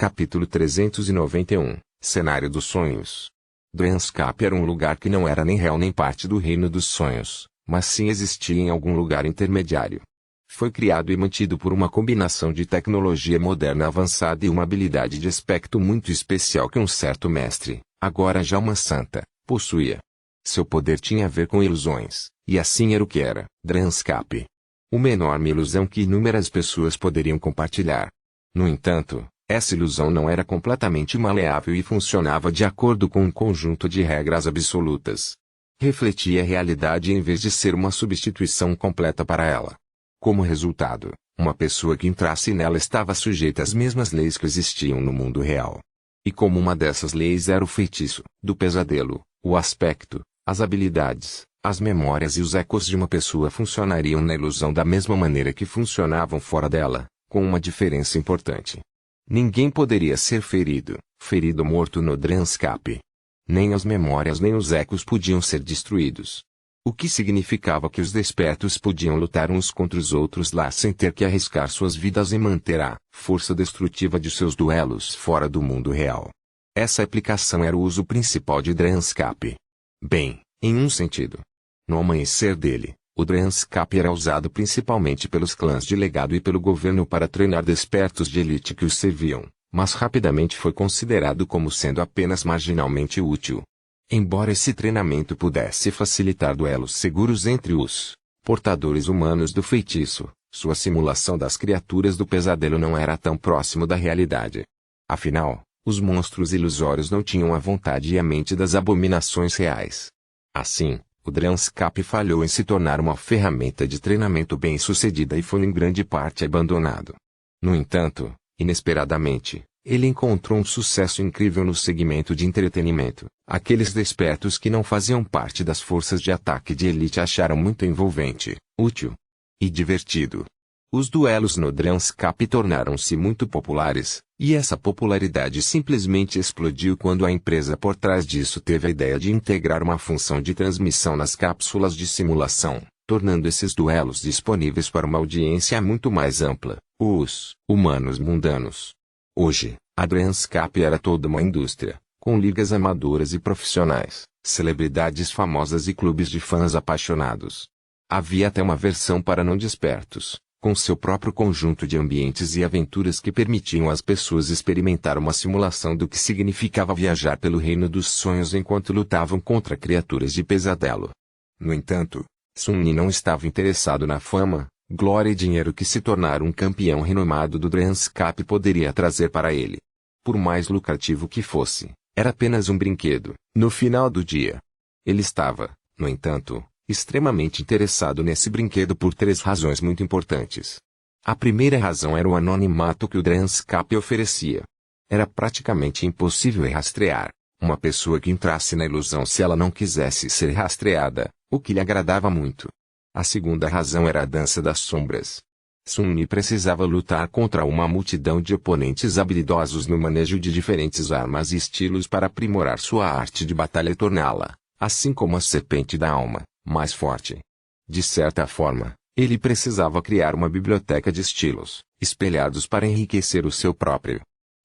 Capítulo 391 Cenário dos Sonhos. Drenscape era um lugar que não era nem real nem parte do reino dos sonhos, mas sim existia em algum lugar intermediário. Foi criado e mantido por uma combinação de tecnologia moderna avançada e uma habilidade de aspecto muito especial que um certo mestre, agora já uma santa, possuía. Seu poder tinha a ver com ilusões, e assim era o que era, Drenscape. Uma enorme ilusão que inúmeras pessoas poderiam compartilhar. No entanto, essa ilusão não era completamente maleável e funcionava de acordo com um conjunto de regras absolutas. Refletia a realidade em vez de ser uma substituição completa para ela. Como resultado, uma pessoa que entrasse nela estava sujeita às mesmas leis que existiam no mundo real. E como uma dessas leis era o feitiço, do pesadelo, o aspecto, as habilidades, as memórias e os ecos de uma pessoa funcionariam na ilusão da mesma maneira que funcionavam fora dela, com uma diferença importante. Ninguém poderia ser ferido ou morto no Drenscape. Nem as memórias nem os ecos podiam ser destruídos. O que significava que os despertos podiam lutar uns contra os outros lá sem ter que arriscar suas vidas e manter a força destrutiva de seus duelos fora do mundo real. Essa aplicação era o uso principal de Drenscape. Bem, em um sentido. No amanhecer dele, o Drenscape era usado principalmente pelos clãs de legado e pelo governo para treinar despertos de elite que os serviam, mas rapidamente foi considerado como sendo apenas marginalmente útil. Embora esse treinamento pudesse facilitar duelos seguros entre os portadores humanos do feitiço, sua simulação das criaturas do pesadelo não era tão próximo da realidade. Afinal, os monstros ilusórios não tinham a vontade e a mente das abominações reais. Assim, o Drenscape falhou em se tornar uma ferramenta de treinamento bem-sucedida e foi em grande parte abandonado. No entanto, inesperadamente, ele encontrou um sucesso incrível no segmento de entretenimento. Aqueles despertos que não faziam parte das forças de ataque de elite acharam muito envolvente, útil e divertido. Os duelos no Drenscape tornaram-se muito populares, e essa popularidade simplesmente explodiu quando a empresa por trás disso teve a ideia de integrar uma função de transmissão nas cápsulas de simulação, tornando esses duelos disponíveis para uma audiência muito mais ampla, os humanos mundanos. Hoje, a Drenscape era toda uma indústria, com ligas amadoras e profissionais, celebridades famosas e clubes de fãs apaixonados. Havia até uma versão para não despertos, com seu próprio conjunto de ambientes e aventuras que permitiam às pessoas experimentar uma simulação do que significava viajar pelo reino dos sonhos enquanto lutavam contra criaturas de pesadelo. No entanto, Sun-Ni não estava interessado na fama, glória e dinheiro que se tornar um campeão renomado do Drenscape poderia trazer para ele. Por mais lucrativo que fosse, era apenas um brinquedo, no final do dia. Ele estava, no entanto, extremamente interessado nesse brinquedo por 3 razões muito importantes. A primeira razão era o anonimato que o Drenscape oferecia. Era praticamente impossível rastrear uma pessoa que entrasse na ilusão se ela não quisesse ser rastreada, o que lhe agradava muito. A segunda razão era a dança das sombras. Sun-Ni precisava lutar contra uma multidão de oponentes habilidosos no manejo de diferentes armas e estilos para aprimorar sua arte de batalha e torná-la, assim como a serpente da alma, mais forte. De certa forma, ele precisava criar uma biblioteca de estilos, espelhados para enriquecer o seu próprio.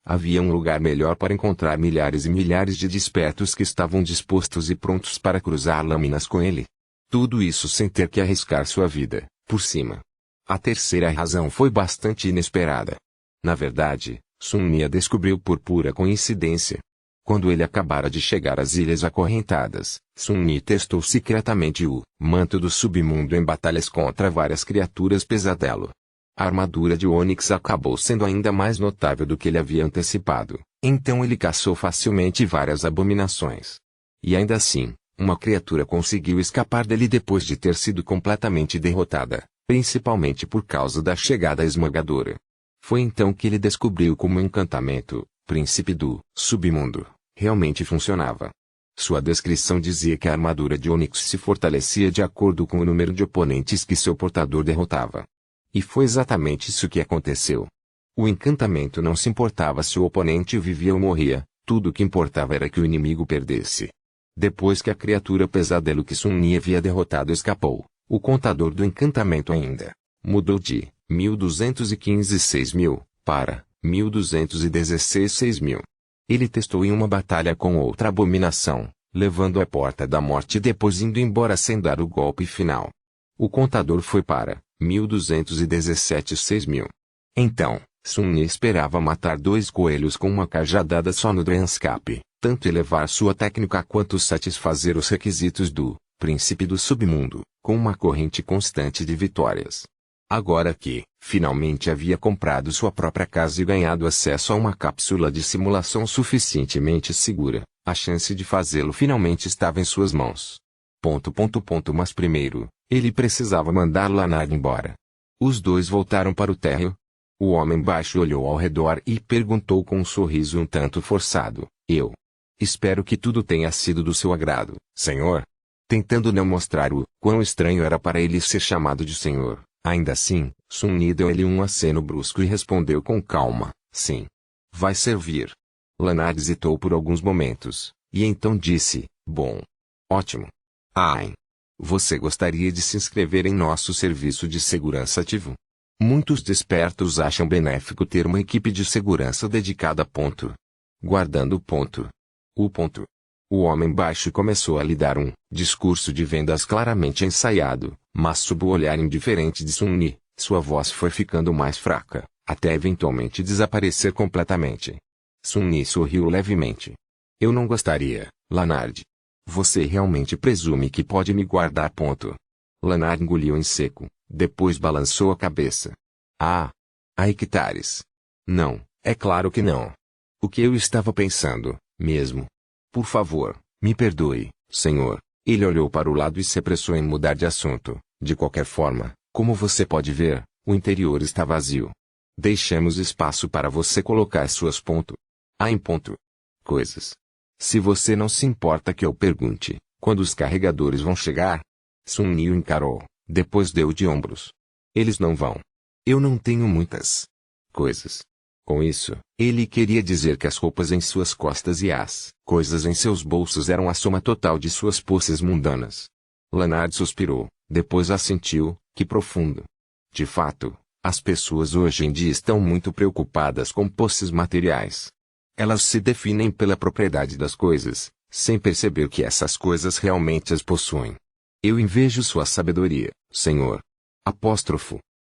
Havia um lugar melhor para encontrar milhares e milhares de despertos que estavam dispostos e prontos para cruzar lâminas com ele. Tudo isso sem ter que arriscar sua vida, por cima. A terceira razão foi bastante inesperada. Na verdade, Sun-Ni a descobriu por pura coincidência. Quando ele acabara de chegar às Ilhas Acorrentadas, Sun-Ni testou secretamente o manto do submundo em batalhas contra várias criaturas pesadelo. A armadura de Ônix acabou sendo ainda mais notável do que ele havia antecipado, então ele caçou facilmente várias abominações. E ainda assim, uma criatura conseguiu escapar dele depois de ter sido completamente derrotada, principalmente por causa da chegada esmagadora. Foi então que ele descobriu como o encantamento, príncipe do submundo, realmente funcionava. Sua descrição dizia que a armadura de Ônix se fortalecia de acordo com o número de oponentes que seu portador derrotava. E foi exatamente isso que aconteceu. O encantamento não se importava se o oponente vivia ou morria, tudo o que importava era que o inimigo perdesse. Depois que a criatura pesadelo que Sun-Ni havia derrotado escapou, o contador do encantamento ainda mudou de 1215 6.000 para 1216 6000. Ele testou em uma batalha com outra abominação, levando à porta da morte e depois indo embora sem dar o golpe final. O contador foi para 1217 6000. Então, Sun Ne esperava matar 2 coelhos com uma cajadada só no Drenscape, tanto elevar sua técnica quanto satisfazer os requisitos do príncipe do submundo, com uma corrente constante de vitórias. Agora que, finalmente havia comprado sua própria casa e ganhado acesso a uma cápsula de simulação suficientemente segura, a chance de fazê-lo finalmente estava em suas mãos. Mas primeiro, ele precisava mandar Lanard embora. Os dois voltaram para o térreo. O homem baixo olhou ao redor e perguntou com um sorriso um tanto forçado, eu espero que tudo tenha sido do seu agrado, senhor. Tentando não mostrar o quão estranho era para ele ser chamado de senhor. Ainda assim, Sun Ne deu-lhe um aceno brusco e respondeu com calma, sim. Vai servir. Lanard hesitou por alguns momentos, e então disse, bom. Ótimo. Ai. Você gostaria de se inscrever em nosso serviço de segurança ativo? Muitos despertos acham benéfico ter uma equipe de segurança dedicada a ponto. Guardando o ponto. O ponto. O homem baixo começou a lhe dar um discurso de vendas claramente ensaiado, mas sob o olhar indiferente de Sun Ne, sua voz foi ficando mais fraca, até eventualmente desaparecer completamente. Sun Ne sorriu levemente. Eu não gostaria, Lanard. Você realmente presume que pode me guardar ponto? Lanard engoliu em seco, depois balançou a cabeça. Ah! Há hectares. Não, é claro que não. O que eu estava pensando, mesmo. Por favor, me perdoe, senhor. Ele olhou para o lado e se apressou em mudar de assunto. De qualquer forma, como você pode ver, o interior está vazio. Deixemos espaço para você colocar suas coisas. Se você não se importa que eu pergunte, quando os carregadores vão chegar? Sun Ne o encarou, depois deu de ombros. Eles não vão. Eu não tenho muitas coisas. Com isso, ele queria dizer que as roupas em suas costas e as coisas em seus bolsos eram a soma total de suas posses mundanas. Lanard suspirou, depois assentiu, que profundo. De fato, as pessoas hoje em dia estão muito preocupadas com posses materiais. Elas se definem pela propriedade das coisas, sem perceber que essas coisas realmente as possuem. Eu invejo sua sabedoria, senhor. Apóstrofo.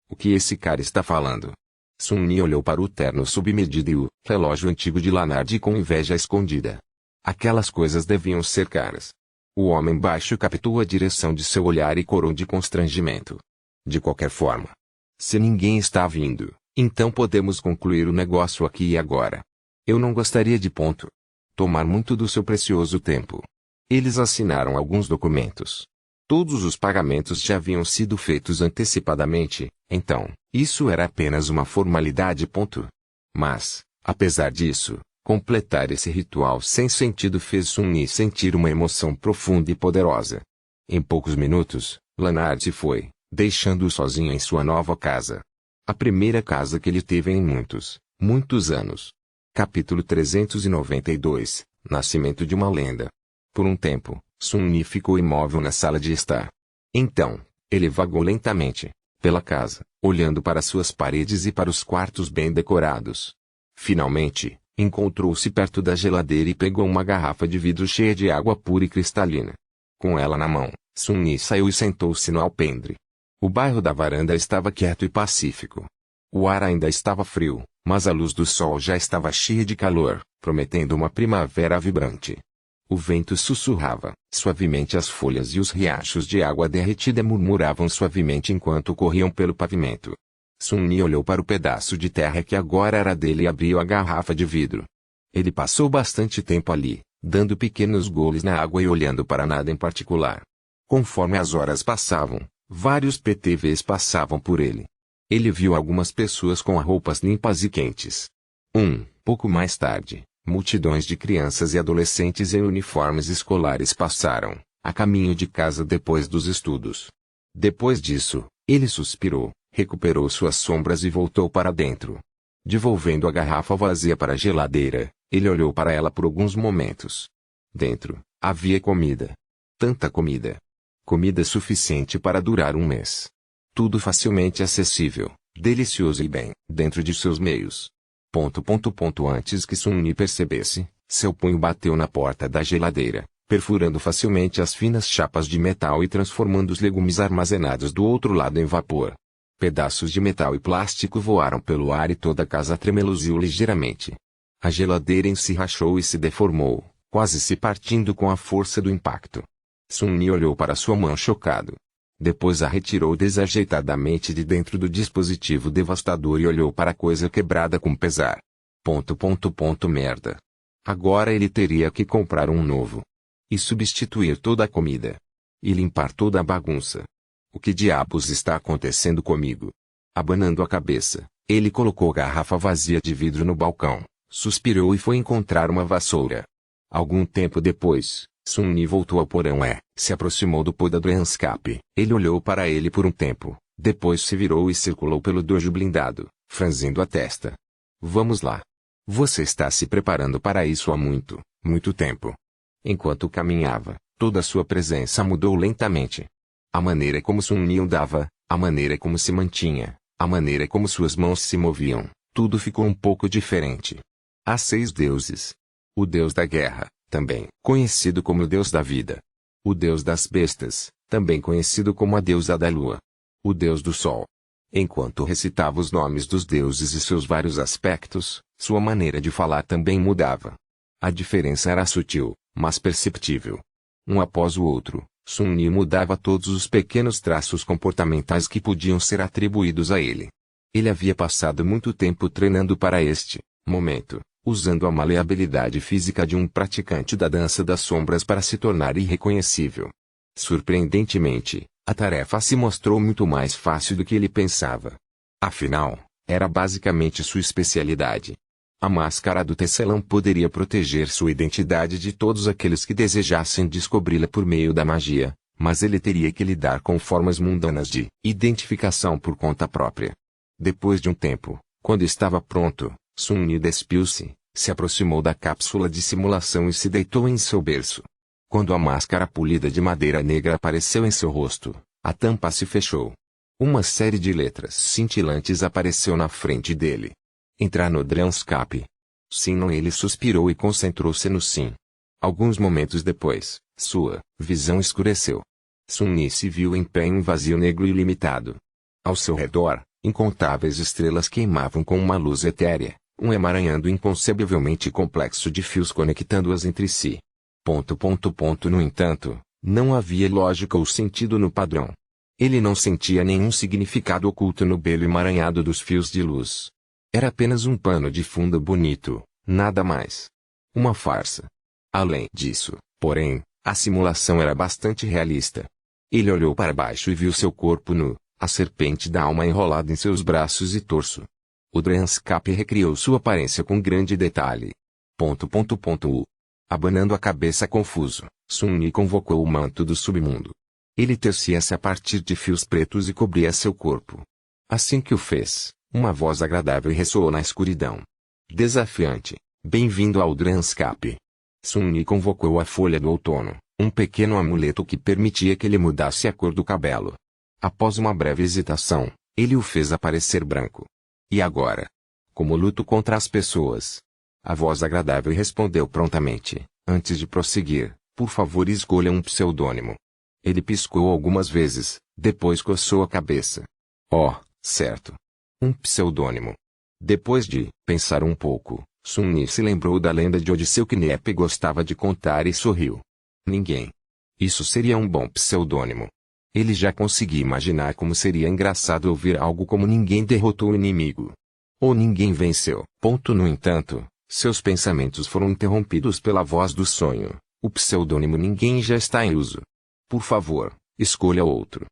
O que esse cara está falando? Sun Ne olhou para o terno submedido e o relógio antigo de Lanard com inveja escondida. Aquelas coisas deviam ser caras. O homem baixo captou a direção de seu olhar e corou de constrangimento. De qualquer forma. Se ninguém está vindo, então podemos concluir o negócio aqui e agora. Eu não gostaria de tomar muito do seu precioso tempo. Eles assinaram alguns documentos. Todos os pagamentos já haviam sido feitos antecipadamente, então, isso era apenas uma formalidade. Mas, apesar disso, completar esse ritual sem sentido fez Sun Ne sentir uma emoção profunda e poderosa. Em poucos minutos, Lanard se foi, deixando-o sozinho em sua nova casa. A primeira casa que ele teve em muitos anos. Capítulo 392, Nascimento de uma lenda. Por um tempo, Sun Ne ficou imóvel na sala de estar. Então, ele vagou lentamente pela casa, olhando para suas paredes e para os quartos bem decorados. Finalmente, encontrou-se perto da geladeira e pegou uma garrafa de vidro cheia de água pura e cristalina. Com ela na mão, Sun Ne saiu e sentou-se no alpendre. O bairro da varanda estava quieto e pacífico. O ar ainda estava frio, mas a luz do sol já estava cheia de calor, prometendo uma primavera vibrante. O vento sussurrava suavemente as folhas e os riachos de água derretida murmuravam suavemente enquanto corriam pelo pavimento. Sun Ne olhou para o pedaço de terra que agora era dele e abriu a garrafa de vidro. Ele passou bastante tempo ali, dando pequenos goles na água e olhando para nada em particular. Conforme as horas passavam, vários PTVs passavam por ele. Ele viu algumas pessoas com roupas limpas e quentes. Pouco mais tarde, multidões de crianças e adolescentes em uniformes escolares passaram, a caminho de casa depois dos estudos. Depois disso, ele suspirou, recuperou suas sombras e voltou para dentro. Devolvendo a garrafa vazia para a geladeira, ele olhou para ela por alguns momentos. Dentro, havia comida. Tanta comida. Comida suficiente para durar um mês. Tudo facilmente acessível, delicioso e bem dentro de seus meios. Antes que Sun-Ni percebesse, seu punho bateu na porta da geladeira, perfurando facilmente as finas chapas de metal e transformando os legumes armazenados do outro lado em vapor. Pedaços de metal e plástico voaram pelo ar e toda a casa tremeluziu ligeiramente. A geladeira em si rachou e se deformou, quase se partindo com a força do impacto. Sun-Ni olhou para sua mão chocado. Depois a retirou desajeitadamente de dentro do dispositivo devastador e olhou para a coisa quebrada com pesar. Merda. Agora ele teria que comprar um novo. E substituir toda a comida. E limpar toda a bagunça. O que diabos está acontecendo comigo? Abanando a cabeça, ele colocou a garrafa vazia de vidro no balcão, suspirou e foi encontrar uma vassoura. Algum tempo depois, Sun-Ni voltou ao porão e se aproximou do pô da Dranscape. Ele olhou para ele por um tempo, depois se virou e circulou pelo dojo blindado, franzindo a testa. Vamos lá. Você está se preparando para isso há muito, muito tempo. Enquanto caminhava, toda a sua presença mudou lentamente. A maneira como Sun-Ni andava, a maneira como se mantinha, a maneira como suas mãos se moviam, tudo ficou um pouco diferente. Há 6 deuses. O deus da guerra, também conhecido como o deus da vida. O deus das bestas, também conhecido como a deusa da lua. O deus do sol. Enquanto recitava os nomes dos deuses e seus vários aspectos, sua maneira de falar também mudava. A diferença era sutil, mas perceptível. Um após o outro, Sun-Ni mudava todos os pequenos traços comportamentais que podiam ser atribuídos a ele. Ele havia passado muito tempo treinando para este momento, usando a maleabilidade física de um praticante da dança das sombras para se tornar irreconhecível. Surpreendentemente, a tarefa se mostrou muito mais fácil do que ele pensava. Afinal, era basicamente sua especialidade. A máscara do tecelão poderia proteger sua identidade de todos aqueles que desejassem descobri-la por meio da magia, mas ele teria que lidar com formas mundanas de identificação por conta própria. Depois de um tempo, quando estava pronto, Sun-Ni despiu-se, se aproximou da cápsula de simulação e se deitou em seu berço. Quando a máscara polida de madeira negra apareceu em seu rosto, a tampa se fechou. Uma série de letras cintilantes apareceu na frente dele. Entrar no Dranscape. Sim, não, ele suspirou e concentrou-se no sim. Alguns momentos depois, sua visão escureceu. Sun-Ni se viu em pé em um vazio negro ilimitado. Ao seu redor, incontáveis estrelas queimavam com uma luz etérea, um emaranhado inconcebivelmente complexo de fios conectando-as entre si. No entanto, não havia lógica ou sentido no padrão. Ele não sentia nenhum significado oculto no belo emaranhado dos fios de luz. Era apenas um pano de fundo bonito, nada mais. Uma farsa. Além disso, porém, a simulação era bastante realista. Ele olhou para baixo e viu seu corpo nu, a serpente da alma enrolada em seus braços e torso. O Dranscape recriou sua aparência com grande detalhe. Abanando a cabeça confuso, Sun-Ni convocou o manto do submundo. Ele tecia-se a partir de fios pretos e cobria seu corpo. Assim que o fez, uma voz agradável ressoou na escuridão. Desafiante. Bem-vindo ao Dranscape. Sun-Ni convocou a folha do outono, um pequeno amuleto que permitia que ele mudasse a cor do cabelo. Após uma breve hesitação, ele o fez aparecer branco. E agora? Como luto contra as pessoas? A voz agradável respondeu prontamente. Antes de prosseguir, por favor escolha um pseudônimo. Ele piscou algumas vezes, depois coçou a cabeça. Oh, certo. Um pseudônimo. Depois de pensar um pouco, Sun-Ni se lembrou da lenda de Odisseu que Nepe gostava de contar e sorriu. Ninguém. Isso seria um bom pseudônimo. Ele já conseguia imaginar como seria engraçado ouvir algo como ninguém derrotou o inimigo. Ou ninguém venceu. No entanto, seus pensamentos foram interrompidos pela voz do sonho. O pseudônimo ninguém já está em uso. Por favor, escolha outro.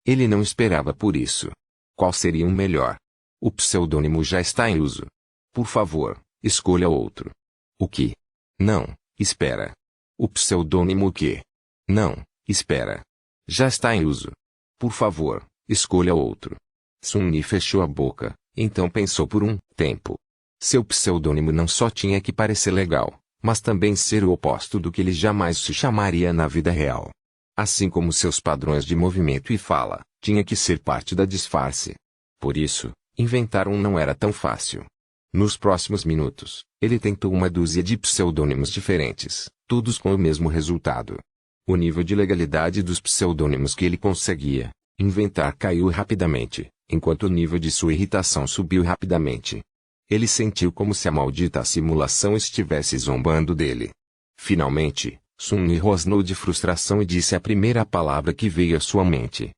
Ele não esperava por isso. Qual seria o melhor? O pseudônimo já está em uso. Por favor, escolha outro. O que? Não, espera. O pseudônimo que? Não, espera. Já está em uso. Por favor, escolha outro. Sun-Ni fechou a boca, então pensou por um tempo. Seu pseudônimo não só tinha que parecer legal, mas também ser o oposto do que ele jamais se chamaria na vida real. Assim como seus padrões de movimento e fala, tinha que ser parte da disfarce. Por isso, inventar um não era tão fácil. Nos próximos minutos, ele tentou uma dúzia de pseudônimos diferentes, todos com o mesmo resultado. O nível de legalidade dos pseudônimos que ele conseguia inventar caiu rapidamente, enquanto o nível de sua irritação subiu rapidamente. Ele sentiu como se a maldita simulação estivesse zombando dele. Finalmente, Sun-Yi rosnou de frustração e disse a primeira palavra que veio à sua mente.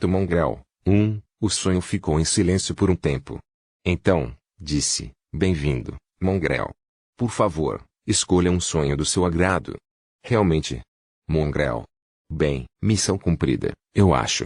Mongrel. O sonho ficou em silêncio por um tempo. Então, disse, bem-vindo, Mongrel. Por favor, escolha um sonho do seu agrado. Realmente? Mongrel. Bem, missão cumprida, eu acho.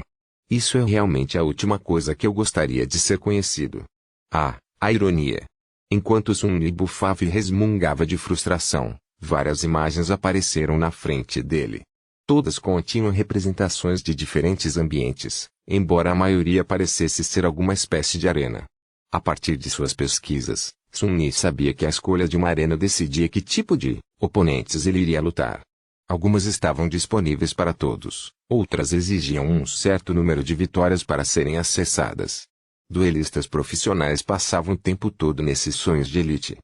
Isso é realmente a última coisa que eu gostaria de ser conhecido. Ah, a ironia. Enquanto Sun-Yi bufava e resmungava de frustração, várias imagens apareceram na frente dele. Todas continham representações de diferentes ambientes, embora a maioria parecesse ser alguma espécie de arena. A partir de suas pesquisas, Sun-Yi sabia que a escolha de uma arena decidia que tipo de oponentes ele iria lutar. Algumas estavam disponíveis para todos, outras exigiam um certo número de vitórias para serem acessadas. Duelistas profissionais passavam o tempo todo nesses sonhos de elite.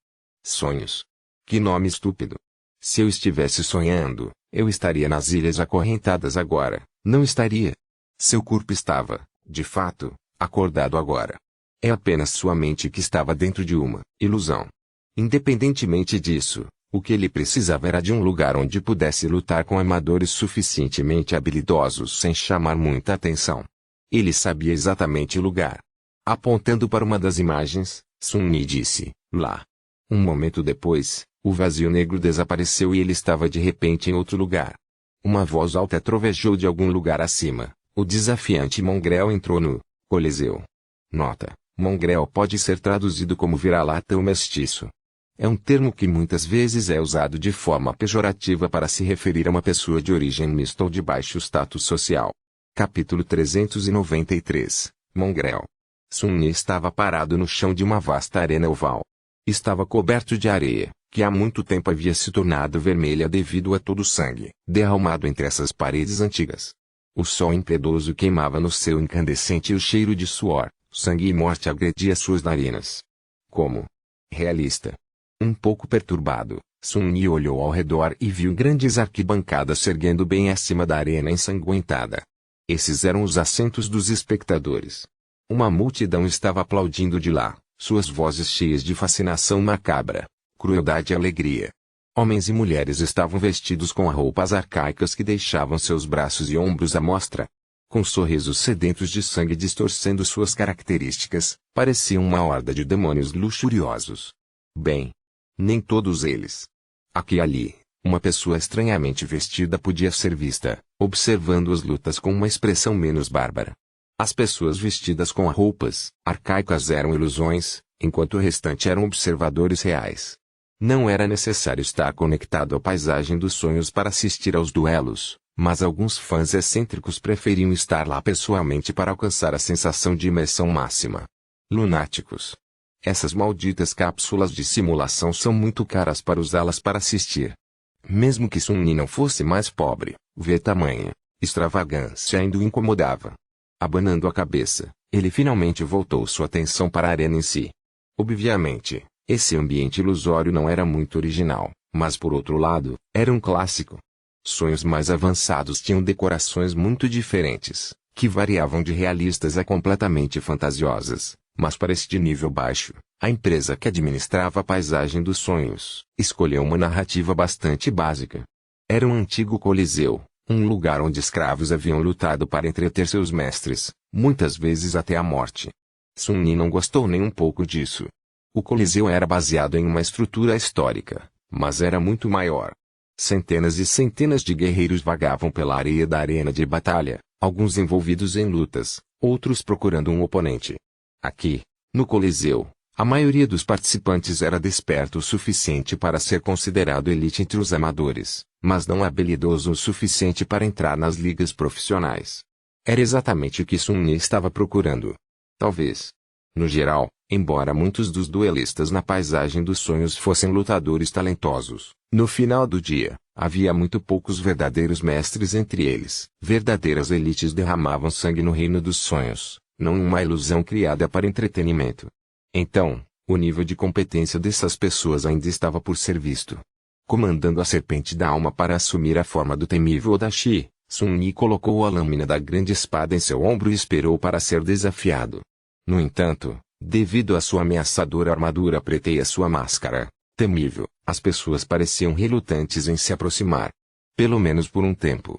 Sonhos. Que nome estúpido. Se eu estivesse sonhando, eu estaria nas ilhas acorrentadas agora, não estaria? Seu corpo estava, de fato, acordado agora. É apenas sua mente que estava dentro de uma ilusão. Independentemente disso, o que ele precisava era de um lugar onde pudesse lutar com amadores suficientemente habilidosos sem chamar muita atenção. Ele sabia exatamente o lugar. Apontando para uma das imagens, Sun-Yi disse, lá. Um momento depois, o vazio negro desapareceu e ele estava de repente em outro lugar. Uma voz alta trovejou de algum lugar acima. O desafiante Mongrel entrou no Coliseu. Nota: Mongrel pode ser traduzido como vira-lata ou mestiço. É um termo que muitas vezes é usado de forma pejorativa para se referir a uma pessoa de origem mista ou de baixo status social. Capítulo 393. Mongrel. Sun-Yi estava parado no chão de uma vasta arena oval. Estava coberto de areia, que há muito tempo havia se tornado vermelha devido a todo o sangue derramado entre essas paredes antigas. O sol impiedoso queimava no céu incandescente e o cheiro de suor, sangue e morte agredia suas narinas. Como realista. Um pouco perturbado, Sun-Yi olhou ao redor e viu grandes arquibancadas se erguendo bem acima da arena ensanguentada. Esses eram os assentos dos espectadores. Uma multidão estava aplaudindo de lá, suas vozes cheias de fascinação macabra, crueldade e alegria. Homens e mulheres estavam vestidos com roupas arcaicas que deixavam seus braços e ombros à mostra. Com sorrisos sedentos de sangue distorcendo suas características, pareciam uma horda de demônios luxuriosos. Bem, nem todos eles. Aqui e ali, uma pessoa estranhamente vestida podia ser vista, observando as lutas com uma expressão menos bárbara. As pessoas vestidas com roupas arcaicas eram ilusões, enquanto o restante eram observadores reais. Não era necessário estar conectado à paisagem dos sonhos para assistir aos duelos, mas alguns fãs excêntricos preferiam estar lá pessoalmente para alcançar a sensação de imersão máxima. Lunáticos. Essas malditas cápsulas de simulação são muito caras para usá-las para assistir. Mesmo que Sun-Yi não fosse mais pobre, ver tamanha extravagância ainda o incomodava. Abanando a cabeça, ele finalmente voltou sua atenção para a arena em si. Obviamente, esse ambiente ilusório não era muito original, mas por outro lado, era um clássico. Sonhos mais avançados tinham decorações muito diferentes, que variavam de realistas a completamente fantasiosas, mas para este nível baixo, a empresa que administrava a paisagem dos sonhos escolheu uma narrativa bastante básica. Era um antigo coliseu, um lugar onde escravos haviam lutado para entreter seus mestres, muitas vezes até a morte. Sun-Yi não gostou nem um pouco disso. O coliseu era baseado em uma estrutura histórica, mas era muito maior. Centenas e centenas de guerreiros vagavam pela areia da arena de batalha, alguns envolvidos em lutas, outros procurando um oponente. Aqui, no coliseu, a maioria dos participantes era desperto o suficiente para ser considerado elite entre os amadores, mas não habilidoso o suficiente para entrar nas ligas profissionais. Era exatamente o que Sun-Yi estava procurando. Talvez. No geral, embora muitos dos duelistas na paisagem dos sonhos fossem lutadores talentosos, no final do dia, havia muito poucos verdadeiros mestres entre eles. Verdadeiras elites derramavam sangue no reino dos sonhos, não uma ilusão criada para entretenimento. Então, O nível de competência dessas pessoas ainda estava por ser visto. Comandando a serpente da alma para assumir a forma do temível Odachi, Sun Yi colocou a lâmina da grande espada em seu ombro e esperou para ser desafiado. No entanto, devido à sua ameaçadora armadura preta e à sua máscara temível, as pessoas pareciam relutantes em se aproximar. Pelo menos por um tempo.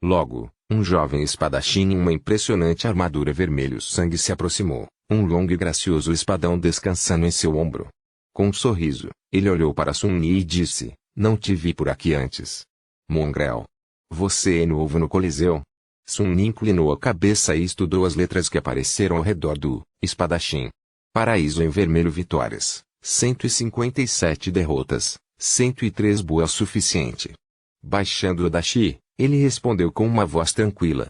Logo, um jovem espadachim em uma impressionante armadura vermelho-sangue se aproximou, um longo e gracioso espadão descansando em seu ombro. Com um sorriso, ele olhou para Sun Yi e disse: "Não te vi por aqui antes. Mongrel. Você é novo no Coliseu?" Sun Yi inclinou a cabeça e estudou as letras que apareceram ao redor do espadachim. Paraíso em vermelho vitórias, 157 derrotas, 103 boas suficiente. Baixando o Odachi, ele respondeu com uma voz tranquila.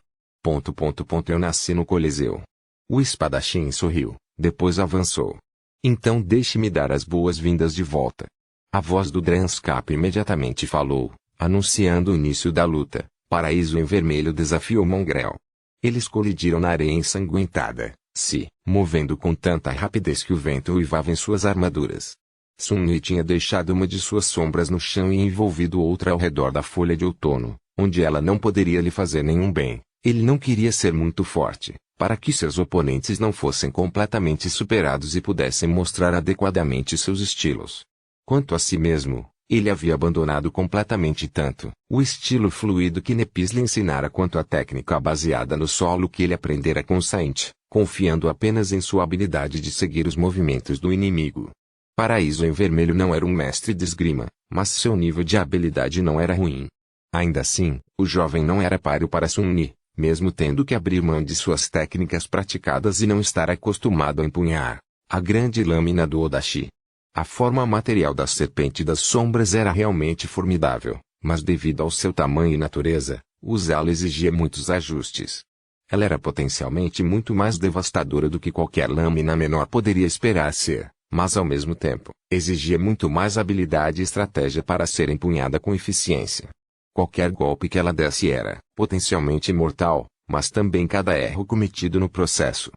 Eu nasci no Coliseu. O espadachim sorriu, depois avançou. Então deixe-me dar as boas-vindas de volta. A voz do Dranskap imediatamente falou, anunciando o início da luta. Paraíso em vermelho desafiou Mongrel. Eles colidiram na areia ensanguentada, se movendo com tanta rapidez que o vento uivava em suas armaduras. Sun Yi tinha deixado uma de suas sombras no chão e envolvido outra ao redor da folha de outono, onde ela não poderia lhe fazer nenhum bem. Ele não queria ser muito forte, para que seus oponentes não fossem completamente superados e pudessem mostrar adequadamente seus estilos. Quanto a si mesmo, ele havia abandonado completamente tanto o estilo fluido que Nepis lhe ensinara quanto a técnica baseada no solo que ele aprendera com Saint, confiando apenas em sua habilidade de seguir os movimentos do inimigo. Paraíso em vermelho não era um mestre de esgrima, mas seu nível de habilidade não era ruim. Ainda assim, o jovem não era páreo para Sun Yi, mesmo tendo que abrir mão de suas técnicas praticadas e não estar acostumado a empunhar a grande lâmina do Odachi. A forma material da serpente das sombras era realmente formidável, mas devido ao seu tamanho e natureza, usá-la exigia muitos ajustes. Ela era potencialmente muito mais devastadora do que qualquer lâmina menor poderia esperar ser, mas ao mesmo tempo, exigia muito mais habilidade e estratégia para ser empunhada com eficiência. Qualquer golpe que ela desse era, potencialmente mortal, mas também cada erro cometido no processo.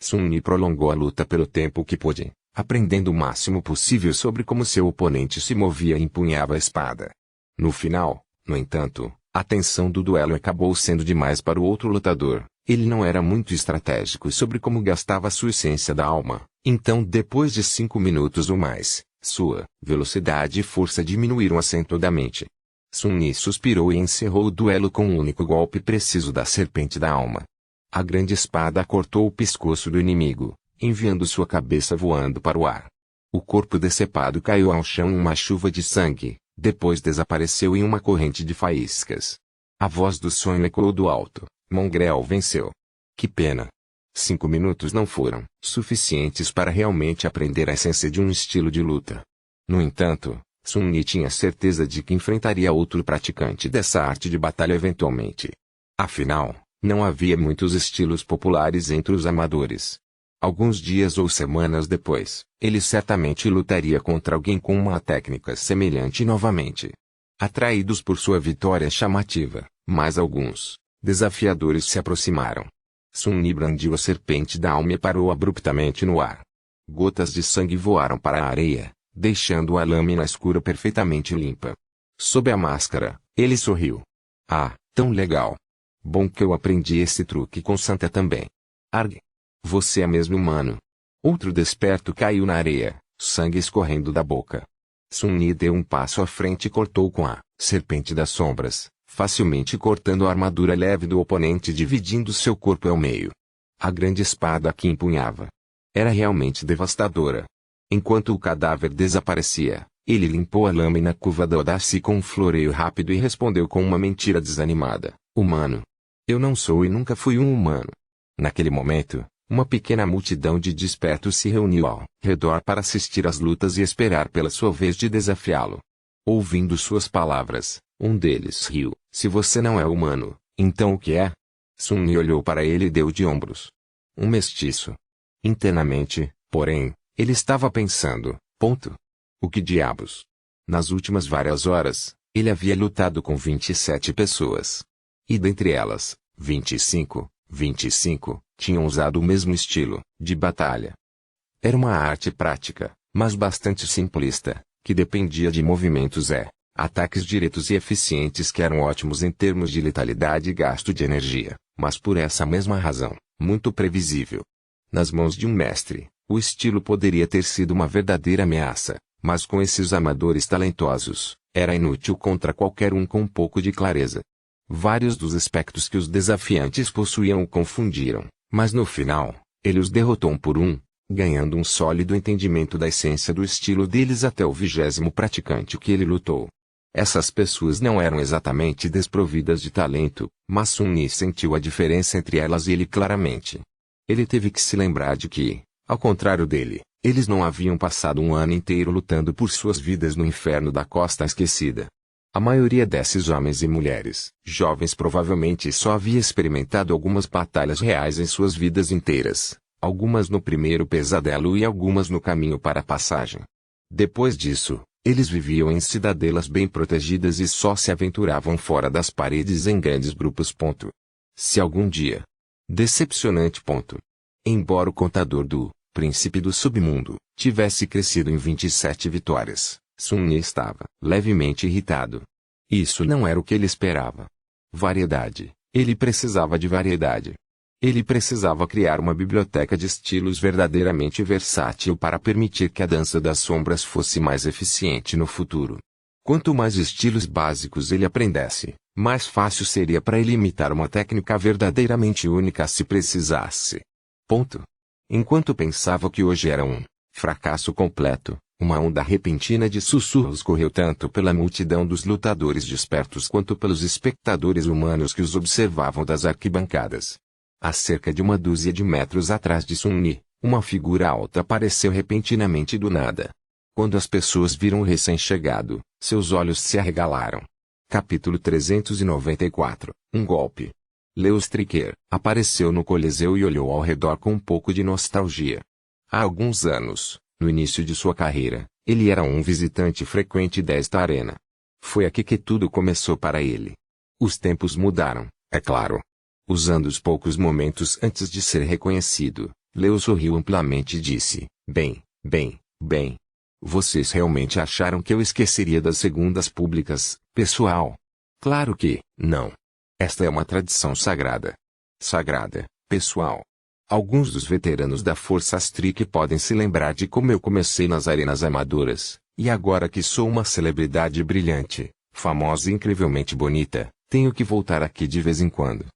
Sun Yi prolongou a luta pelo tempo que pôde, aprendendo o máximo possível sobre como seu oponente se movia e empunhava a espada. No final, no entanto, a tensão do duelo acabou sendo demais para o outro lutador. Ele não era muito estratégico sobre como gastava sua essência da alma, então depois de 5 minutos ou mais, sua velocidade e força diminuíram acentuadamente. Sun Yi suspirou e encerrou o duelo com um único golpe preciso da serpente da alma. A grande espada cortou o pescoço do inimigo, enviando sua cabeça voando para o ar. O corpo decepado caiu ao chão em uma chuva de sangue, depois desapareceu em uma corrente de faíscas. A voz do sonho ecoou do alto. Mongrel venceu. Que pena. 5 minutos não foram suficientes para realmente aprender a essência de um estilo de luta. No entanto, Sun Yi tinha certeza de que enfrentaria outro praticante dessa arte de batalha eventualmente. Afinal, não havia muitos estilos populares entre os amadores. Alguns dias ou semanas depois, ele certamente lutaria contra alguém com uma técnica semelhante novamente. Atraídos por sua vitória chamativa, mais alguns desafiadores se aproximaram. Sun Yi brandiu a serpente da alma e parou abruptamente no ar. Gotas de sangue voaram para a areia, deixando a lâmina escura perfeitamente limpa. Sob a máscara, ele sorriu. Ah, tão legal. Bom que eu aprendi esse truque com Santa também. Arg. Você é mesmo humano. Outro desperto caiu na areia, sangue escorrendo da boca. Sun Yi deu um passo à frente e cortou com a serpente das sombras, facilmente cortando a armadura leve do oponente e dividindo seu corpo ao meio. A grande espada que empunhava era realmente devastadora. Enquanto o cadáver desaparecia, ele limpou a lâmina curva da Odachi com um floreio rápido e respondeu com uma mentira desanimada. Humano. Eu não sou e nunca fui um humano. Naquele momento, uma pequena multidão de despertos se reuniu ao redor para assistir às lutas e esperar pela sua vez de desafiá-lo. Ouvindo suas palavras, um deles riu. Se você não é humano, então o que é? Sun Yi olhou para ele e deu de ombros. Um mestiço. Internamente, porém, ele estava pensando, o que diabos? Nas últimas várias horas, ele havia lutado com 27 pessoas. E dentre elas, 25 tinham usado o mesmo estilo de batalha. Era uma arte prática, mas bastante simplista, que dependia de movimentos ataques diretos e eficientes que eram ótimos em termos de letalidade e gasto de energia, mas por essa mesma razão, muito previsível. Nas mãos de um mestre, o estilo poderia ter sido uma verdadeira ameaça, mas com esses amadores talentosos, era inútil contra qualquer um com um pouco de clareza. Vários dos aspectos que os desafiantes possuíam o confundiram, mas no final, ele os derrotou um por um, ganhando um sólido entendimento da essência do estilo deles até o 20º praticante que ele lutou. Essas pessoas não eram exatamente desprovidas de talento, mas Sun Yi sentiu a diferença entre elas e ele claramente. Ele teve que se lembrar de que, ao contrário dele, eles não haviam passado um ano inteiro lutando por suas vidas no inferno da Costa Esquecida. A maioria desses homens e mulheres, jovens, provavelmente só havia experimentado algumas batalhas reais em suas vidas inteiras, algumas no primeiro pesadelo e algumas no caminho para a passagem. Depois disso, eles viviam em cidadelas bem protegidas e só se aventuravam fora das paredes em grandes grupos. Se algum dia. Decepcionante. Embora o contador do Príncipe do Submundo tivesse crescido em 27 vitórias, Sun Yi estava levemente irritado. Isso não era o que ele esperava. Variedade. Ele precisava de variedade. Ele precisava criar uma biblioteca de estilos verdadeiramente versátil para permitir que a dança das sombras fosse mais eficiente no futuro. Quanto mais estilos básicos ele aprendesse, mais fácil seria para ele imitar uma técnica verdadeiramente única se precisasse. Enquanto pensava que hoje era um fracasso completo, uma onda repentina de sussurros correu tanto pela multidão dos lutadores despertos quanto pelos espectadores humanos que os observavam das arquibancadas. A cerca de uma dúzia de metros atrás de Sun Yi, uma figura alta apareceu repentinamente do nada. Quando as pessoas viram o recém-chegado, seus olhos se arregalaram. Capítulo 394 – Um golpe. Leo Stricker apareceu no Coliseu e olhou ao redor com um pouco de nostalgia. Há alguns anos, no início de sua carreira, ele era um visitante frequente desta arena. Foi aqui que tudo começou para ele. Os tempos mudaram, é claro. Usando os poucos momentos antes de ser reconhecido, Leo sorriu amplamente e disse: Bem. Vocês realmente acharam que eu esqueceria das segundas públicas, pessoal? Claro que, não. Esta é uma tradição sagrada. Sagrada, pessoal. Alguns dos veteranos da Força Strick podem se lembrar de como eu comecei nas arenas amadoras, e agora que sou uma celebridade brilhante, famosa e incrivelmente bonita, tenho que voltar aqui de vez em quando.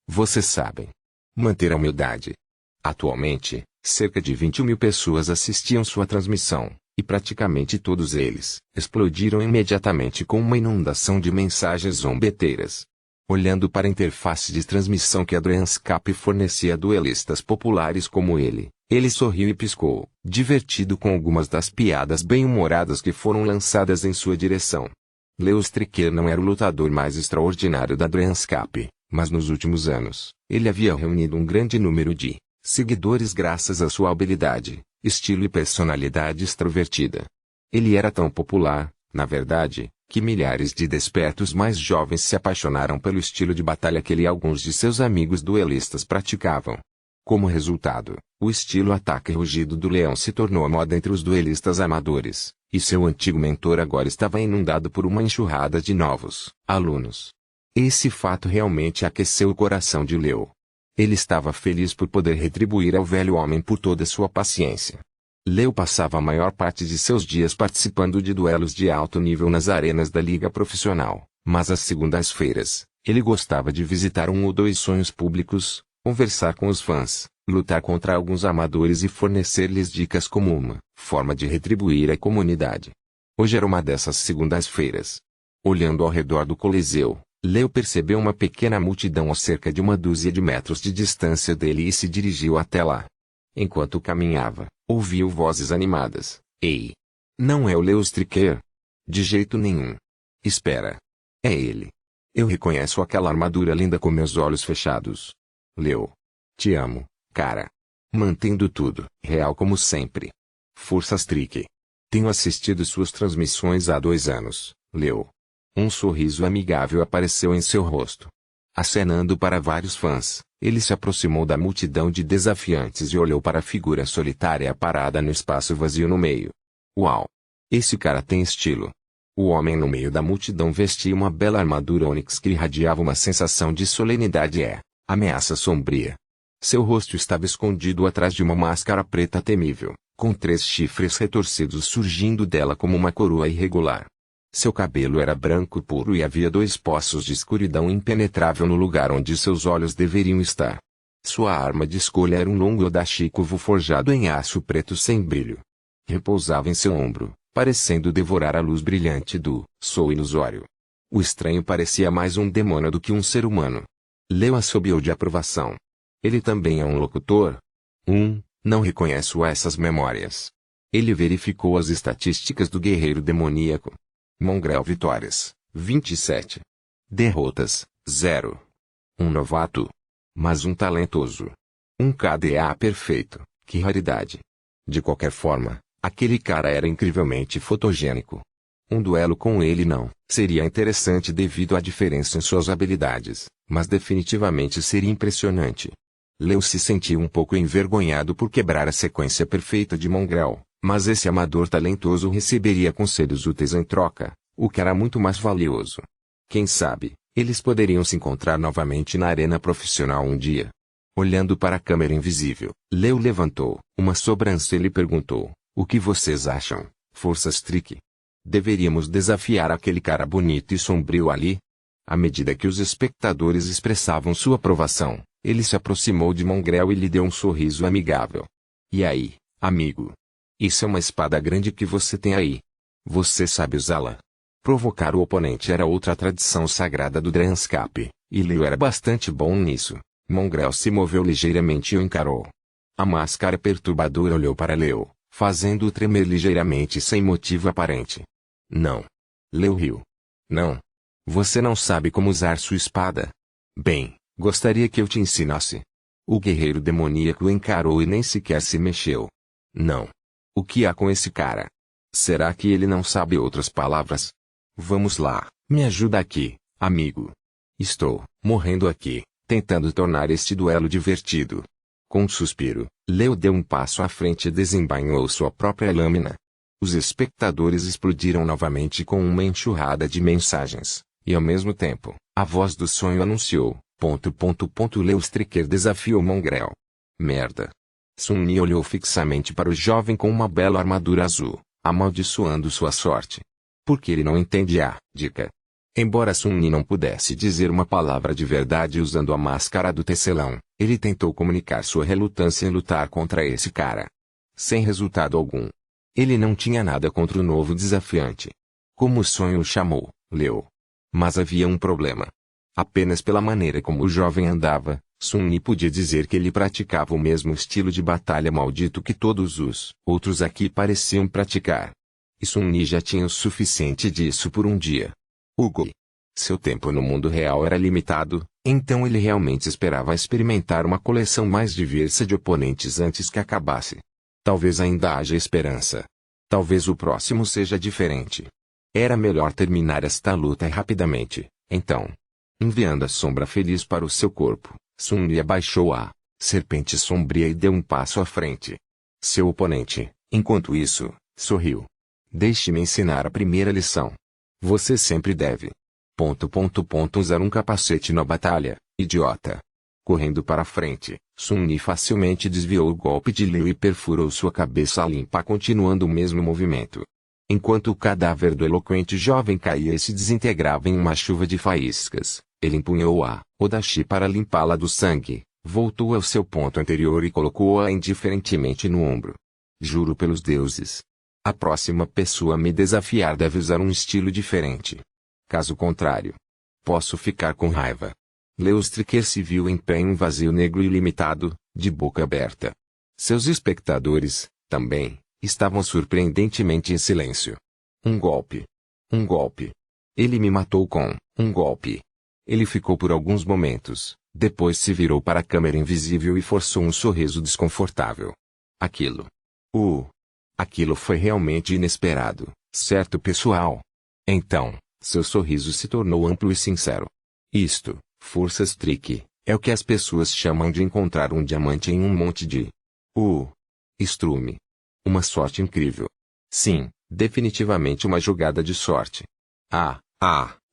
Vocês sabem. Manter a humildade. Atualmente, cerca de 20.000 pessoas assistiam sua transmissão, e praticamente todos eles explodiram imediatamente com uma inundação de mensagens zombeteiras. Olhando para a interface de transmissão que a Dreamscape fornecia a duelistas populares como ele sorriu e piscou, divertido com algumas das piadas bem-humoradas que foram lançadas em sua direção. Leo Stricker não era o lutador mais extraordinário da Dreamscape, mas nos últimos anos, ele havia reunido um grande número de seguidores graças à sua habilidade, estilo e personalidade extrovertida. Ele era tão popular, na verdade, que milhares de despertos mais jovens se apaixonaram pelo estilo de batalha que ele e alguns de seus amigos duelistas praticavam. Como resultado, o estilo ataque rugido do leão se tornou a moda entre os duelistas amadores, e seu antigo mentor agora estava inundado por uma enxurrada de novos alunos. Esse fato realmente aqueceu o coração de Leo. Ele estava feliz por poder retribuir ao velho homem por toda sua paciência. Leo passava a maior parte de seus dias participando de duelos de alto nível nas arenas da liga profissional, mas às segundas-feiras, ele gostava de visitar um ou dois sonhos públicos, conversar com os fãs, lutar contra alguns amadores e fornecer-lhes dicas como uma forma de retribuir à comunidade. Hoje era uma dessas segundas-feiras. Olhando ao redor do Coliseu, Leo percebeu uma pequena multidão a cerca de uma dúzia de metros de distância dele e se dirigiu até lá. Enquanto caminhava, ouviu vozes animadas. Ei! Não é o Leo Stricker? De jeito nenhum. Espera. É ele. Eu reconheço aquela armadura linda com meus olhos fechados. Leo. Te amo, cara. Mantendo tudo real como sempre. Força Strick. Tenho assistido suas transmissões há 2 anos, Leo. Um sorriso amigável apareceu em seu rosto. Acenando para vários fãs, Ele se aproximou da multidão de desafiantes e olhou para a figura solitária parada no espaço vazio no meio. Uau! Esse cara tem estilo. O homem no meio da multidão vestia uma bela armadura ônix que irradiava uma sensação de solenidade e ameaça sombria. Seu rosto estava escondido atrás de uma máscara preta temível, com 3 chifres retorcidos surgindo dela como uma coroa irregular. Seu cabelo era branco puro e havia 2 poços de escuridão impenetrável no lugar onde seus olhos deveriam estar. Sua arma de escolha era um longo odachikovo forjado em aço preto sem brilho. Repousava em seu ombro, parecendo devorar a luz brilhante do sol ilusório. O estranho parecia mais um demônio do que um ser humano. Leo assobiou de aprovação. Ele também é um locutor? Não reconheço essas memórias. Ele verificou as estatísticas do guerreiro demoníaco. Mongrel vitórias, 27. Derrotas, 0. Um novato. Mas um talentoso. Um KDA perfeito, que raridade. De qualquer forma, aquele cara era incrivelmente fotogênico. Um duelo com ele não seria interessante devido à diferença em suas habilidades, mas definitivamente seria impressionante. Leo se sentiu um pouco envergonhado por quebrar a sequência perfeita de Mongrel, mas esse amador talentoso receberia conselhos úteis em troca, o que era muito mais valioso. Quem sabe, eles poderiam se encontrar novamente na arena profissional um dia. Olhando para a câmera invisível, Leo levantou uma sobrancelha e perguntou: "O que vocês acham, Forças Trick? Deveríamos desafiar aquele cara bonito e sombrio ali?" À medida que os espectadores expressavam sua aprovação, ele se aproximou de Mongrel e lhe deu um sorriso amigável. "E aí, amigo? Isso é uma espada grande que você tem aí. Você sabe usá-la?" Provocar o oponente era outra tradição sagrada do Dranskap, e Leo era bastante bom nisso. Mongrel se moveu ligeiramente e o encarou. A máscara perturbadora olhou para Leo, fazendo-o tremer ligeiramente sem motivo aparente. "Não." Leo riu. "Não? Você não sabe como usar sua espada? Bem, gostaria que eu te ensinasse." O guerreiro demoníaco o encarou e nem sequer se mexeu. "Não. O que há com esse cara? Será que ele não sabe outras palavras? Vamos lá, me ajuda aqui, amigo. Estou morrendo aqui, tentando tornar este duelo divertido." Com um suspiro, Leo deu um passo à frente e desembainhou sua própria lâmina. Os espectadores explodiram novamente com uma enxurrada de mensagens, e ao mesmo tempo, a voz do sonho anunciou: ... Leo Stricker desafiou Mongrel. Merda. Sun-Ni olhou fixamente para o jovem com uma bela armadura azul, amaldiçoando sua sorte. Porque ele não entende a dica. Embora Sun-Ni não pudesse dizer uma palavra de verdade usando a máscara do tecelão, ele tentou comunicar sua relutância em lutar contra esse cara. Sem resultado algum. Ele não tinha nada contra o novo desafiante. Como o sonho o chamou, Leo. Mas havia um problema. Apenas pela maneira como o jovem andava, Sun-Ni podia dizer que ele praticava o mesmo estilo de batalha maldito que todos os outros aqui pareciam praticar. E Sun-Ni já tinha o suficiente disso por um dia. Hugo. Seu tempo no mundo real era limitado, então ele realmente esperava experimentar uma coleção mais diversa de oponentes antes que acabasse. Talvez ainda haja esperança. Talvez o próximo seja diferente. Era melhor terminar esta luta rapidamente, então. Enviando a sombra feliz para o seu corpo, Sun-Ni abaixou a serpente sombria e deu um passo à frente. Seu oponente, enquanto isso, sorriu. "Deixe-me ensinar a primeira lição. Você sempre deve... usar um capacete na batalha, idiota." Correndo para a frente, Sun-Ni facilmente desviou o golpe de Leo e perfurou sua cabeça limpa continuando o mesmo movimento. Enquanto o cadáver do eloquente jovem caía e se desintegrava em uma chuva de faíscas, ele empunhou a Odachi para limpá-la do sangue, voltou ao seu ponto anterior e colocou-a indiferentemente no ombro. "Juro pelos deuses. A próxima pessoa a me desafiar deve usar um estilo diferente. Caso contrário, posso ficar com raiva." Leo Stricker se viu em pé em um vazio negro ilimitado, de boca aberta. Seus espectadores, também, estavam surpreendentemente em silêncio. Um golpe. Um golpe. Ele me matou com um golpe. Ele ficou por alguns momentos, depois se virou para a câmera invisível e forçou um sorriso desconfortável. Aquilo. Aquilo foi realmente inesperado, certo, pessoal? Então, seu sorriso se tornou amplo e sincero. Isto, Forças Trick, É o que as pessoas chamam de encontrar um diamante em um monte de estrume. Uma sorte incrível. Sim, definitivamente uma jogada de sorte.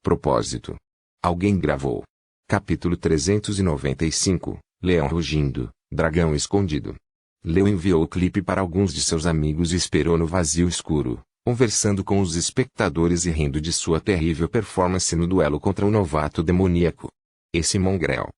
Propósito. Alguém gravou. Capítulo 395, Leão rugindo, dragão escondido. Leo enviou o clipe para alguns de seus amigos e esperou no vazio escuro, conversando com os espectadores e rindo de sua terrível performance no duelo contra o novato demoníaco. Esse mongrel.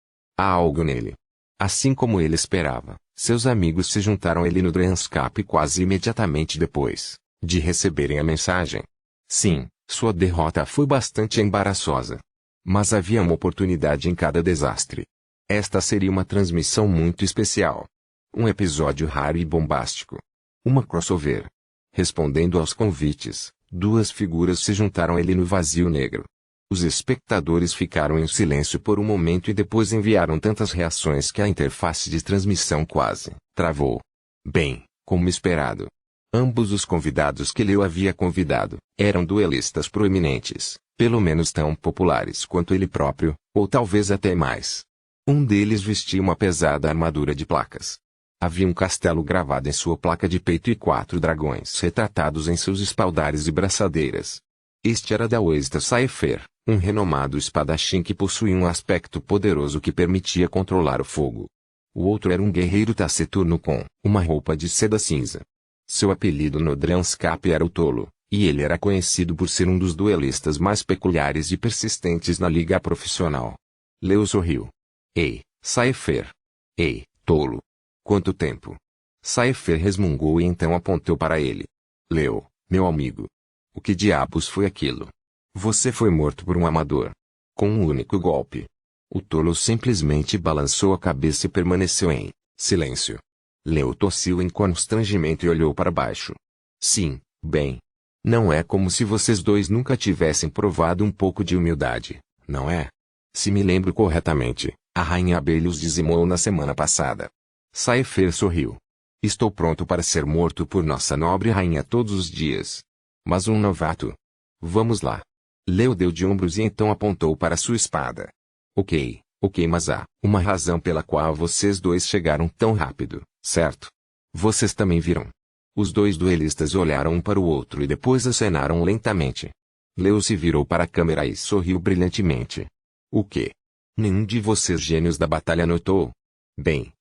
Há algo nele. Assim como ele esperava, seus amigos se juntaram a ele no Dreamscape quase imediatamente depois de receberem a mensagem. Sim, sua derrota foi bastante embaraçosa. Mas havia uma oportunidade em cada desastre. Esta seria uma transmissão muito especial. Um episódio raro e bombástico. Uma crossover. Respondendo aos convites, duas figuras se juntaram a ele no vazio negro. Os espectadores ficaram em silêncio por um momento e depois enviaram tantas reações que a interface de transmissão quase travou. Bem, como esperado. Ambos os convidados que Leo havia convidado eram duelistas proeminentes, pelo menos tão populares quanto ele próprio, ou talvez até mais. Um deles vestia uma pesada armadura de placas. Havia um castelo gravado em sua placa de peito e 4 dragões retratados em seus espaldares e braçadeiras. Este era Daoista Saifer, um renomado espadachim que possuía um aspecto poderoso que permitia controlar o fogo. O outro era um guerreiro taciturno com uma roupa de seda cinza. Seu apelido no Dreamscape era o Tolo, e ele era conhecido por ser um dos duelistas mais peculiares e persistentes na liga profissional. Leo sorriu. Ei, Saifer. Ei, Tolo. Quanto tempo? Saifer resmungou e então apontou para ele. Leo, meu amigo. O que diabos foi aquilo? Você foi morto por um amador. Com um único golpe. O Tolo simplesmente balançou a cabeça e permaneceu em silêncio. Leo tossiu em constrangimento e olhou para baixo. Sim, bem. Não é como se vocês dois nunca tivessem provado um pouco de humildade, não é? Se me lembro corretamente, a Rainha Abelha os dizimou na semana passada. Saifer sorriu. Estou pronto para ser morto por nossa nobre rainha todos os dias. Mas um novato? Vamos lá. Leo deu de ombros e então apontou para sua espada. Ok, mas há uma razão pela qual vocês dois chegaram tão rápido, certo? Vocês também viram. Os dois duelistas olharam um para o outro e depois acenaram lentamente. Leo se virou para a câmera e sorriu brilhantemente. O quê? Nenhum de vocês gênios da batalha notou? Bem.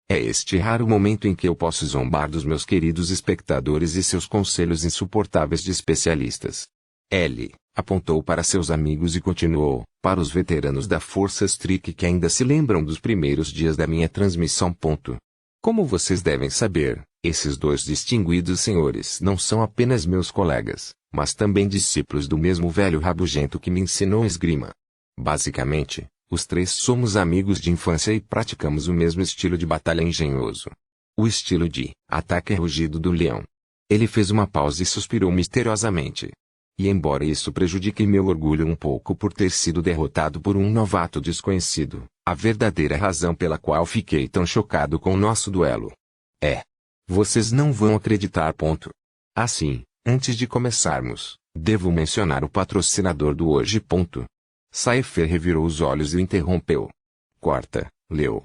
É este raro momento em que eu posso zombar dos meus queridos espectadores e seus conselhos insuportáveis de especialistas. L. apontou para seus amigos e continuou, para os veteranos da Força Strick que ainda se lembram dos primeiros dias da minha transmissão. Como vocês devem saber, esses dois distinguidos senhores não são apenas meus colegas, mas também discípulos do mesmo velho rabugento que me ensinou esgrima. Basicamente, os três somos amigos de infância e praticamos o mesmo estilo de batalha engenhoso. O estilo de ataque rugido do leão. Ele fez uma pausa e suspirou misteriosamente. E embora isso prejudique meu orgulho um pouco por ter sido derrotado por um novato desconhecido, a verdadeira razão pela qual fiquei tão chocado com o nosso duelo é... Vocês não vão acreditar. Assim, antes de começarmos, devo mencionar o patrocinador do hoje. Saifer revirou os olhos e o interrompeu. Corta, Leo.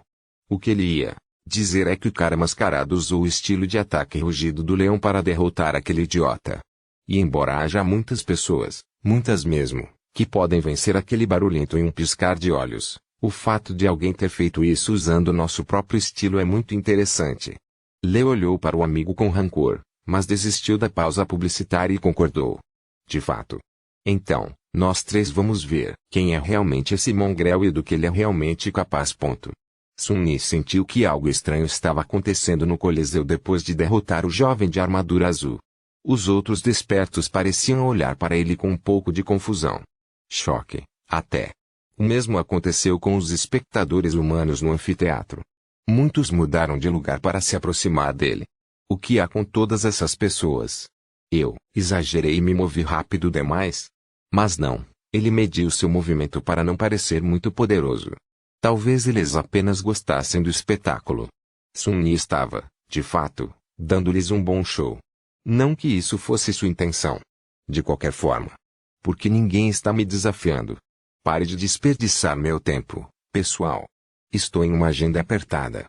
O que ele ia dizer é que o cara mascarado usou o estilo de ataque rugido do leão para derrotar aquele idiota. E embora haja muitas pessoas, muitas mesmo, que podem vencer aquele barulhento em um piscar de olhos, o fato de alguém ter feito isso usando nosso próprio estilo é muito interessante. Leo olhou para o amigo com rancor, mas desistiu da pausa publicitária e concordou. De fato. Então, nós três vamos ver quem é realmente esse mongrel e do que ele é realmente capaz. Sun-Yi sentiu que algo estranho estava acontecendo no Coliseu depois de derrotar o jovem de armadura azul. Os outros despertos pareciam olhar para ele com um pouco de confusão. Choque, até. O mesmo aconteceu com os espectadores humanos no anfiteatro. Muitos mudaram de lugar para se aproximar dele. O que há com todas essas pessoas? Eu exagerei e me movi rápido demais? Mas não, ele mediu seu movimento para não parecer muito poderoso. Talvez eles apenas gostassem do espetáculo. Sun-Yi estava, de fato, dando-lhes um bom show. Não que isso fosse sua intenção. De qualquer forma. Porque ninguém está me desafiando. Pare de desperdiçar meu tempo, Pessoal, estou em uma agenda apertada.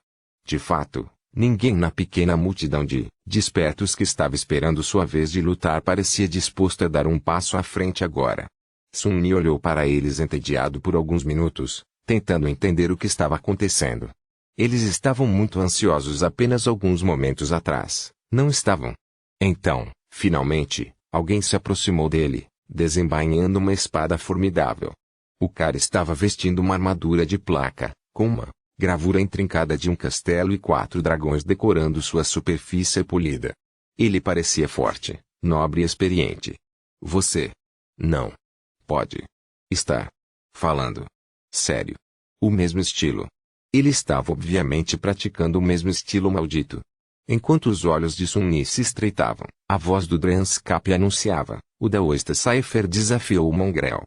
De fato, ninguém na pequena multidão de espertos que estava esperando sua vez de lutar parecia disposto a dar um passo à frente agora. Sun-Yi olhou para eles entediado por alguns minutos, tentando entender o que estava acontecendo. Eles estavam muito ansiosos apenas alguns momentos atrás, não estavam? Então, finalmente, alguém se aproximou dele, desembainhando uma espada formidável. O cara estava vestindo uma armadura de placa, com uma gravura intrincada de um castelo e 4 dragões decorando sua superfície polida. Ele parecia forte, nobre e experiente. Você não pode estar falando sério. O mesmo estilo. Ele estava obviamente praticando o mesmo estilo maldito. Enquanto os olhos de Sun-Yi se estreitavam, a voz do Drenscape anunciava: o Daoista Cypher desafiou o Mongrel.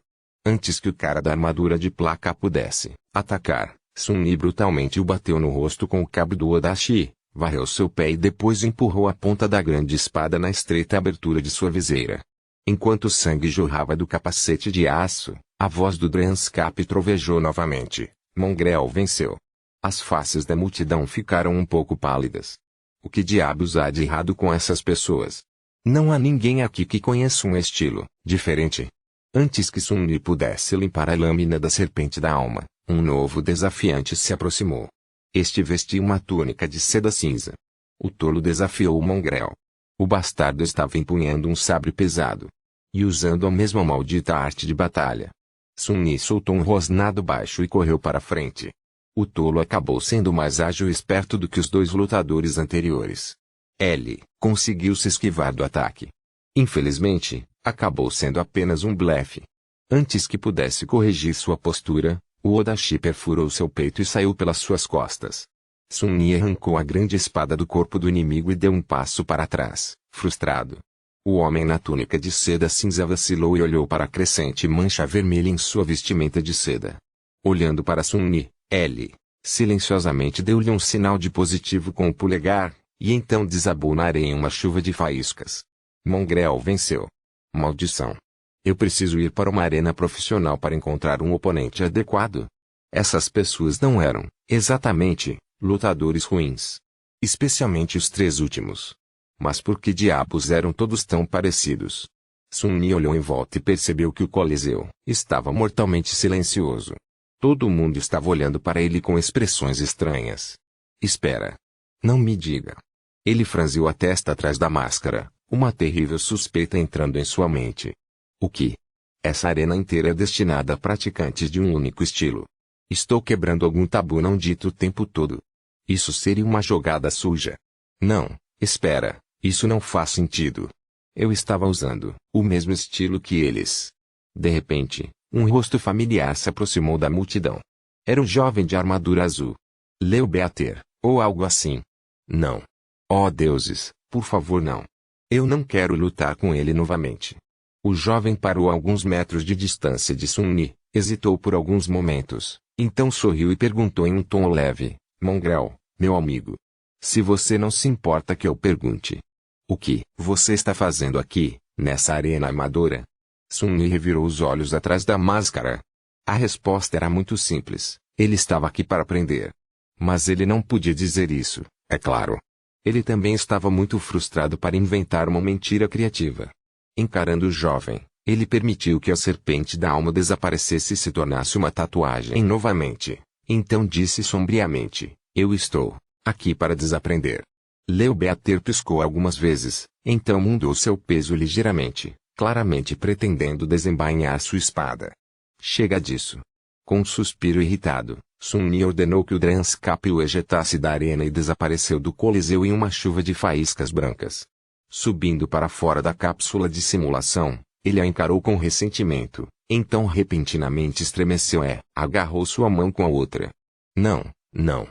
Antes que o cara da armadura de placa pudesse atacar, Sun-Yi brutalmente o bateu no rosto com o cabo do Odachi, varreu seu pé e depois empurrou a ponta da grande espada na estreita abertura de sua viseira. Enquanto o sangue jorrava do capacete de aço, a voz do Drenscape trovejou novamente: Mongrel venceu. As faces da multidão ficaram um pouco pálidas. O que diabos há de errado com essas pessoas? Não há ninguém aqui que conheça um estilo diferente. Antes que Sun-Yi pudesse limpar a lâmina da serpente da alma, um novo desafiante se aproximou. Este vestia uma túnica de seda cinza. O tolo desafiou o Mongrel. O bastardo estava empunhando um sabre pesado. E usando a mesma maldita arte de batalha. Sun-Yi soltou um rosnado baixo e correu para frente. O tolo acabou sendo mais ágil e esperto do que os 2 lutadores anteriores. Ele conseguiu se esquivar do ataque. Infelizmente, acabou sendo apenas um blefe. Antes que pudesse corrigir sua postura, o Odachi perfurou seu peito e saiu pelas suas costas. Sun-Yi arrancou a grande espada do corpo do inimigo e deu um passo para trás, frustrado. O homem na túnica de seda cinza vacilou e olhou para a crescente mancha vermelha em sua vestimenta de seda. Olhando para Sun-Yi, ele silenciosamente deu-lhe um sinal de positivo com o polegar, e então desabou na areia em uma chuva de faíscas. Mongrel venceu. Maldição. Eu preciso ir para uma arena profissional para encontrar um oponente adequado. Essas pessoas não eram, exatamente, lutadores ruins. Especialmente os 3 últimos. Mas por que diabos eram todos tão parecidos? Sun-Yi olhou em volta e percebeu que o Coliseu estava mortalmente silencioso. Todo mundo estava olhando para ele com expressões estranhas. Espera. Não me diga. Ele franziu a testa atrás da máscara, uma terrível suspeita entrando em sua mente. O que? Essa arena inteira é destinada a praticantes de um único estilo. Estou quebrando algum tabu não dito o tempo todo. Isso seria uma jogada suja. Não, espera, isso não faz sentido. Eu estava usando o mesmo estilo que eles. De repente, um rosto familiar se aproximou da multidão. Era um jovem de armadura azul. Leo Beater, ou algo assim. Não. Oh deuses, por favor não. Eu não quero lutar com ele novamente. O jovem parou a alguns metros de distância de Sun-Yi, hesitou por alguns momentos, então sorriu e perguntou em um tom leve: Mongrel, meu amigo. Se você não se importa que eu pergunte. O que você está fazendo aqui, nessa arena amadora? Sun-Yi revirou os olhos atrás da máscara. A resposta era muito simples: ele estava aqui para aprender. Mas ele não podia dizer isso, é claro. Ele também estava muito frustrado para inventar uma mentira criativa. Encarando o jovem, ele permitiu que a serpente da alma desaparecesse e se tornasse uma tatuagem novamente. Então disse sombriamente: eu estou aqui para desaprender. Leo Beater piscou algumas vezes, então mudou seu peso ligeiramente, claramente pretendendo desembainhar sua espada. Chega disso. Com um suspiro irritado, Sun-Yi ordenou que o Drenscape o ejetasse da arena e desapareceu do Coliseu em uma chuva de faíscas brancas. Subindo para fora da cápsula de simulação, ele a encarou com ressentimento, então repentinamente estremeceu e agarrou sua mão com a outra. Não, não.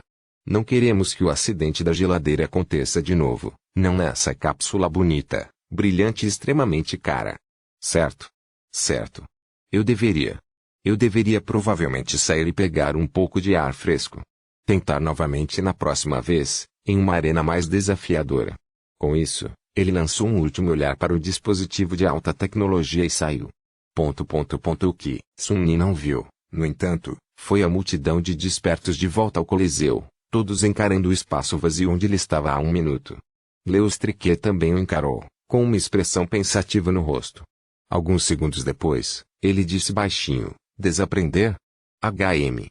Não queremos que o acidente da geladeira aconteça de novo, não nessa cápsula bonita, brilhante e extremamente cara. Certo? Certo. Eu deveria provavelmente sair e pegar um pouco de ar fresco. Tentar novamente na próxima vez, em uma arena mais desafiadora. Com isso, ele lançou um último olhar para o dispositivo de alta tecnologia e saiu. O que Sun-Yi não viu, no entanto, Foi a multidão de despertos de volta ao Coliseu, todos encarando o espaço vazio onde ele estava há um minuto. Leostriquet também o encarou, com uma expressão pensativa no rosto. Alguns segundos depois, ele disse baixinho: desaprender? HM.